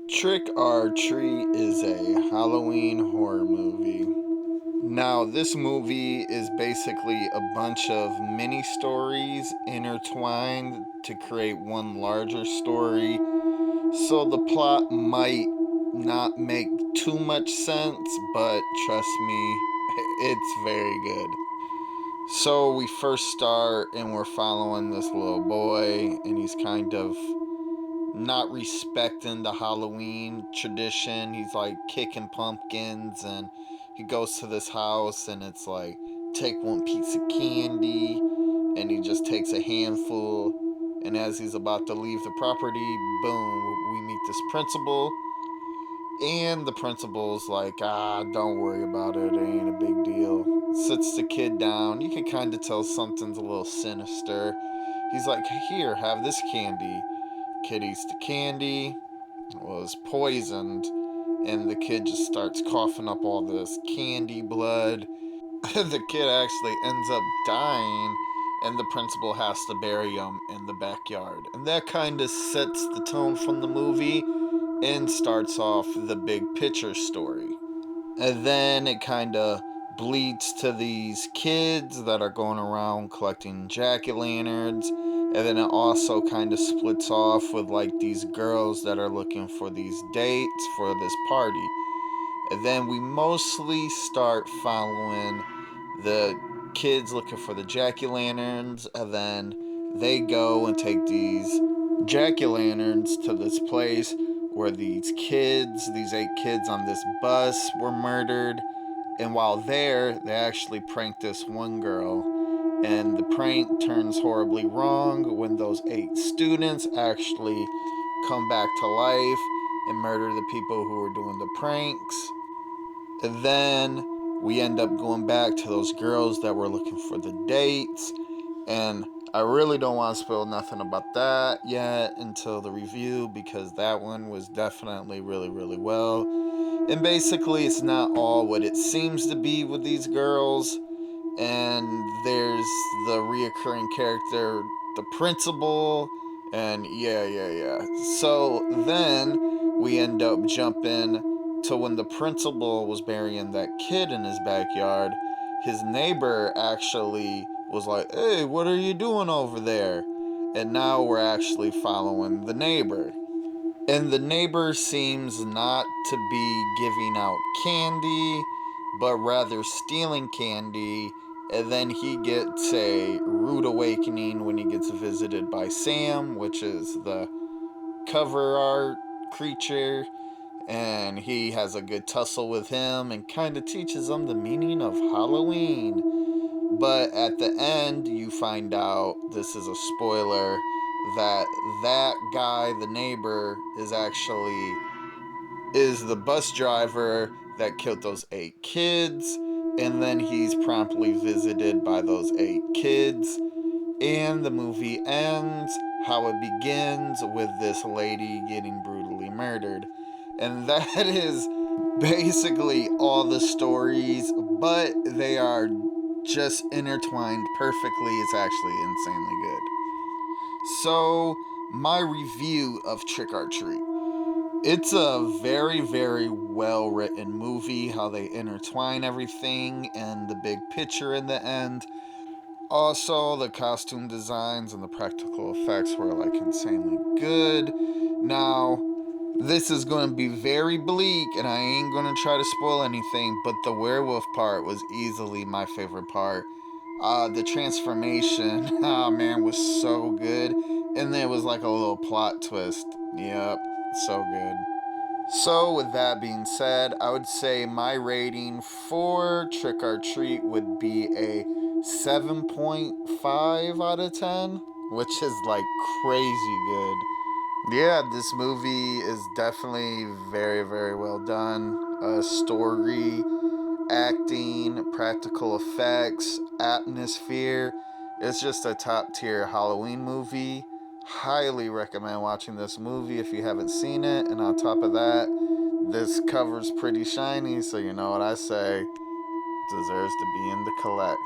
Trick or Treat is a Halloween horror movie. Now, this movie is basically a bunch of mini stories intertwined to create one larger story. So the plot might not make too much sense, but trust me, it's very good. So we first start and we're following this little boy, and he's kind of not respecting the Halloween tradition. He's like kicking pumpkins, and he goes to this house and it's like, take one piece of candy, and he just takes a handful. And as he's about to leave the property, boom, we meet this principal. And the principal's like, don't worry about it. It ain't a big deal. Sits the kid down. You can kind of tell something's a little sinister. He's like, here, have this candy. Kid eats the candy, was poisoned, and the kid just starts coughing up all this candy blood. The kid actually ends up dying, and the principal has to bury him in the backyard. And that kind of sets the tone from the movie and starts off the big picture story. And then it kind of bleeds to these kids that are going around collecting jack-o'-lanterns. And then it also kind of splits off with like these girls that are looking for these dates for this party. And then we mostly start following the kids looking for the jack-o'-lanterns. And then they go and take these jack-o'-lanterns to this place where these 8 kids on this bus were murdered. And while there, they actually pranked this one girl. And the prank turns horribly wrong when those 8 students actually come back to life and murder the people who were doing the pranks. And then we end up going back to those girls that were looking for the dates. And I really don't want to spoil nothing about that yet until the review, because that one was definitely really, really well. And basically, it's not all what it seems to be with these girls. And there's the reoccurring character, the principal, and yeah. So then we end up jumping to when the principal was burying that kid in his backyard. His neighbor actually was like, hey, what are you doing over there? And now we're actually following the neighbor. And the neighbor seems not to be giving out candy, but rather stealing candy. And then he gets a rude awakening when he gets visited by Sam, which is the cover art creature. And he has a good tussle with him and kind of teaches him the meaning of Halloween. But at the end, you find out, this is a spoiler, that that guy, the neighbor, is the bus driver that killed those 8 kids. And then he's promptly visited by those 8 kids. And the movie ends how it begins, with this lady getting brutally murdered. And that is basically all the stories, but they are just intertwined perfectly. It's actually insanely good. So, my review of Trick or Treat. It's a very, very well written movie, how they intertwine everything and the big picture in the end. Also, the costume designs and the practical effects were like insanely good. Now, this is going to be very bleak, and I ain't going to try to spoil anything, but the werewolf part was easily my favorite part. The transformation, oh man, was so good. And there was like a little plot twist. Yep, so good. So, with that being said, I would say my rating for Trick or Treat would be a 7.5 out of 10, which is like crazy good. Yeah, this movie is definitely very, very well done. Story, acting, practical effects, atmosphere. It's just a top tier Halloween movie. Highly recommend watching this movie if you haven't seen it. And on top of that, this cover's pretty shiny, so you know what I say. Deserves to be in the collect.